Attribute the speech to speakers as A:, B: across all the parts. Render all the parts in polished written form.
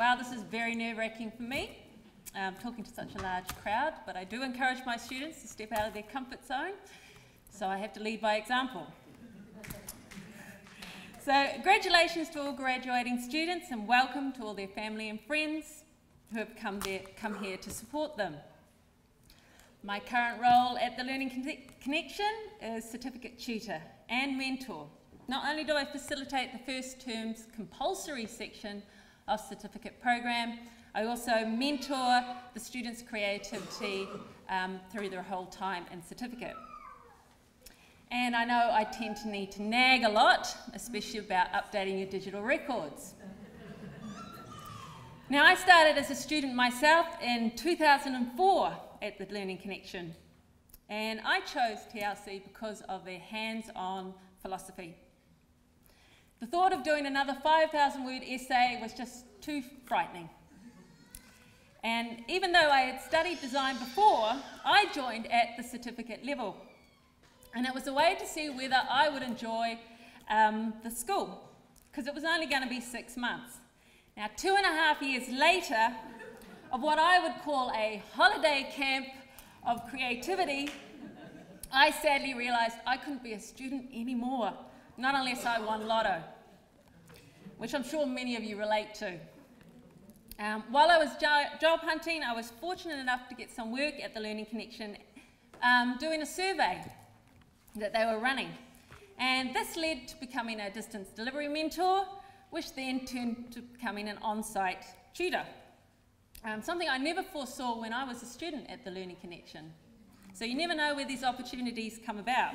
A: Wow, this is very nerve-wracking for me, talking to such a large crowd, but I do encourage my students to step out of their comfort zone, so I have to lead by example. So, congratulations to all graduating students and welcome to all their family and friends who have come here to support them. My current role at the Learning Connection is certificate tutor and mentor. Not only do I facilitate the first term's compulsory section of certificate program, I also mentor the students' creativity through their whole time in certificate. And I know I tend to need to nag a lot, especially about updating your digital records. Now, I started as a student myself in 2004 at the Learning Connection, and I chose TLC because of their hands-on philosophy. The thought of doing another 5,000-word essay was just too frightening. And even though I had studied design before, I joined at the certificate level. And it was a way to see whether I would enjoy the school, because it was only going to be 6 months. Now, 2.5 years later, of what I would call a holiday camp of creativity, I sadly realised I couldn't be a student anymore, not unless I won lotto, which I'm sure many of you relate to. While I was job hunting, I was fortunate enough to get some work at the Learning Connection doing a survey that they were running. And this led to becoming a distance delivery mentor, which then turned to becoming an on-site tutor. Something I never foresaw when I was a student at the Learning Connection. So you never know where these opportunities come about.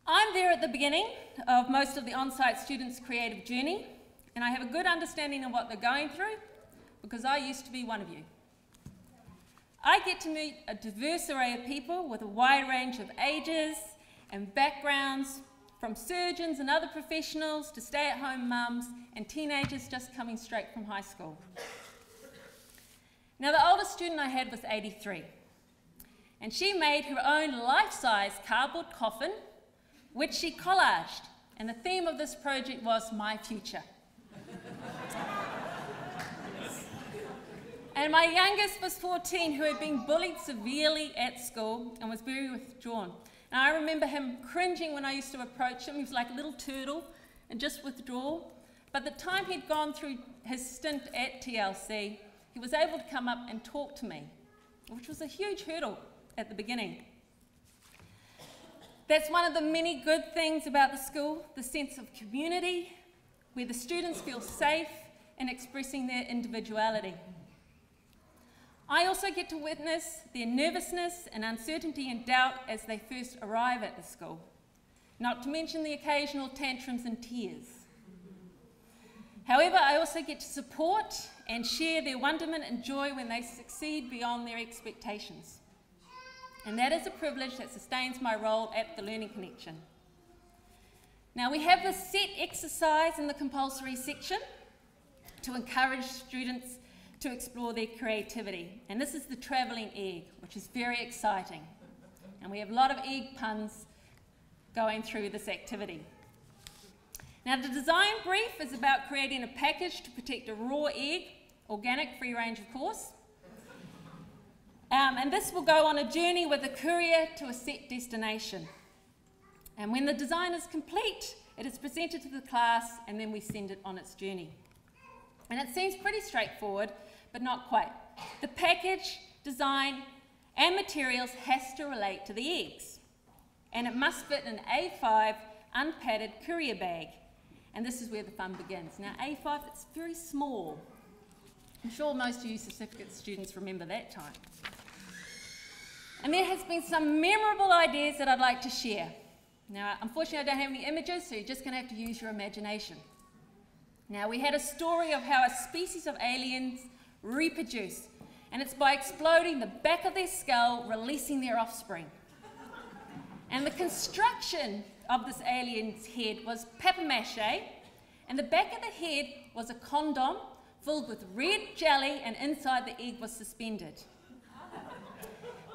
A: I'm there at the beginning of most of the on-site students' creative journey, and I have a good understanding of what they're going through because I used to be one of you. I get to meet a diverse array of people with a wide range of ages and backgrounds, from surgeons and other professionals to stay-at-home mums and teenagers just coming straight from high school. Now, the oldest student I had was 83, and she made her own life-size cardboard coffin, which she collaged, and the theme of this project was My Future. And my youngest was 14, who had been bullied severely at school and was very withdrawn. And I remember him cringing when I used to approach him. He was like a little turtle and just withdraw. But the time he'd gone through his stint at TLC, he was able to come up and talk to me, which was a huge hurdle at the beginning. That's one of the many good things about the school, the sense of community, where the students feel safe in expressing their individuality. I also get to witness their nervousness and uncertainty and doubt as they first arrive at the school, not to mention the occasional tantrums and tears. However, I also get to support and share their wonderment and joy when they succeed beyond their expectations. And that is a privilege that sustains my role at the Learning Connection. Now, we have this set exercise in the compulsory section to encourage students to explore their creativity. And this is the travelling egg, which is very exciting. And we have a lot of egg puns going through this activity. Now, the design brief is about creating a package to protect a raw egg, organic, free range of course. And this will go on a journey with a courier to a set destination. And when the design is complete, it is presented to the class and then we send it on its journey. And it seems pretty straightforward, but not quite. The package, design, and materials has to relate to the eggs. And it must fit in an A5 unpadded courier bag. And this is where the fun begins. Now, A5, it's very small. I'm sure most of you certificate students remember that time. And there has been some memorable ideas that I'd like to share. Now, unfortunately, I don't have any images, so you're just going to have to use your imagination. Now, we had a story of how a species of aliens reproduce, and it's by exploding the back of their skull, releasing their offspring. And the construction of this alien's head was papier-mâché, and the back of the head was a condom filled with red jelly, and inside the egg was suspended.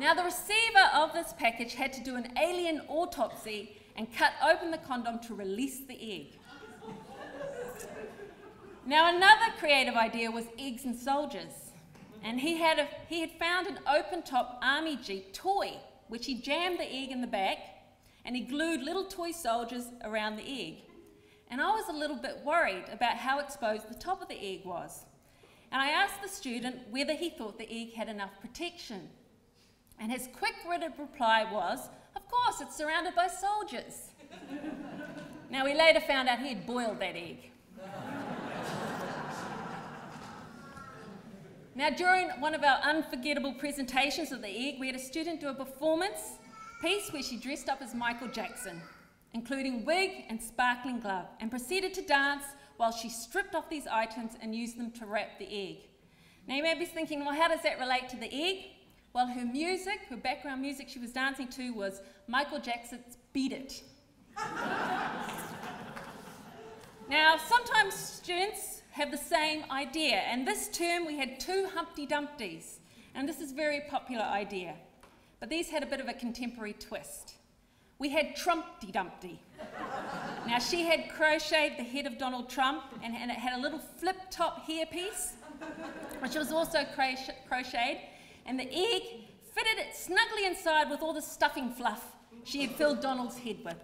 A: Now, the receiver of this package had to do an alien autopsy and cut open the condom to release the egg. Now another creative idea was eggs and soldiers. And he had found an open-top army jeep toy, which he jammed the egg in the back, and he glued little toy soldiers around the egg. And I was a little bit worried about how exposed the top of the egg was. And I asked the student whether he thought the egg had enough protection. And his quick-witted reply was, "Of course, it's surrounded by soldiers." Now, we later found out he had boiled that egg. Now, during one of our unforgettable presentations of the egg, we had a student do a performance piece where she dressed up as Michael Jackson, including wig and sparkling glove, and proceeded to dance while she stripped off these items and used them to wrap the egg. Now, you may be thinking, well, how does that relate to the egg? Well, her music, her background music she was dancing to was Michael Jackson's Beat It. Now, sometimes students have the same idea, and this term we had two Humpty Dumptys, and this is a very popular idea, but these had a bit of a contemporary twist. We had Trumpty Dumpty. Now, she had crocheted the head of Donald Trump, and it had a little flip-top hairpiece, which was also crocheted, and the egg fitted it snugly inside with all the stuffing fluff she had filled Donald's head with.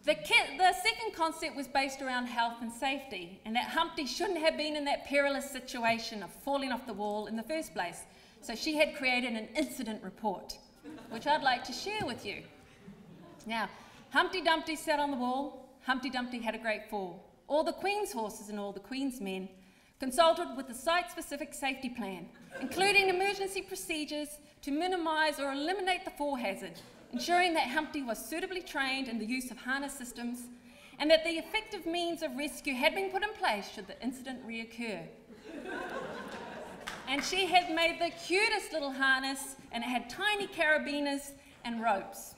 A: The second concept was based around health and safety, and that Humpty shouldn't have been in that perilous situation of falling off the wall in the first place. So she had created an incident report, which I'd like to share with you. Now, Humpty Dumpty sat on the wall. Humpty Dumpty had a great fall. All the Queen's horses and all the Queen's men consulted with the site-specific safety plan, including emergency procedures to minimise or eliminate the fall hazard, ensuring that Humpty was suitably trained in the use of harness systems and that the effective means of rescue had been put in place should the incident reoccur. And she had made the cutest little harness, and it had tiny carabiners and ropes.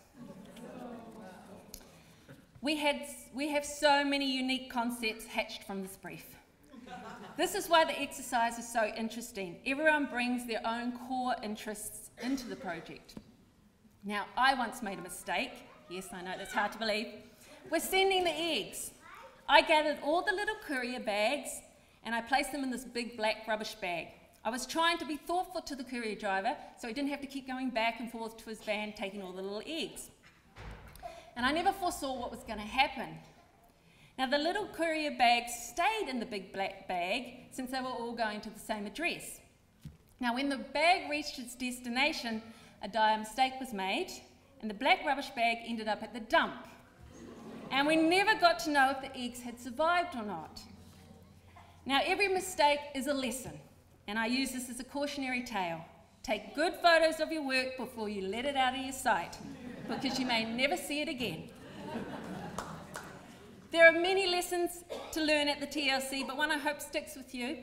A: We have so many unique concepts hatched from this brief. This is why the exercise is so interesting. Everyone brings their own core interests into the project. Now, I once made a mistake. Yes, I know, that's hard to believe. We're sending the eggs. I gathered all the little courier bags and I placed them in this big black rubbish bag. I was trying to be thoughtful to the courier driver so he didn't have to keep going back and forth to his van taking all the little eggs. And I never foresaw what was going to happen. Now, the little courier bags stayed in the big black bag since they were all going to the same address. Now, when the bag reached its destination, a dire mistake was made, and the black rubbish bag ended up at the dump. And we never got to know if the eggs had survived or not. Now, every mistake is a lesson, and I use this as a cautionary tale. Take good photos of your work before you let it out of your sight, because you may never see it again. There are many lessons to learn at the TLC, but one I hope sticks with you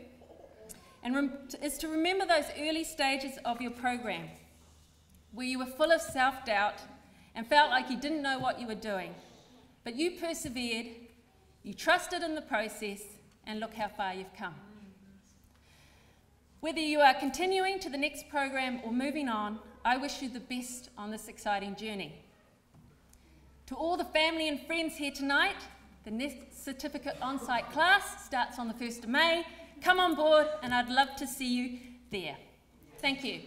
A: is to remember those early stages of your program, where you were full of self-doubt and felt like you didn't know what you were doing. But you persevered, you trusted in the process, and look how far you've come. Whether you are continuing to the next program or moving on, I wish you the best on this exciting journey. To all the family and friends here tonight, the next certificate on-site class starts on the 1st of May. Come on board, and I'd love to see you there. Thank you.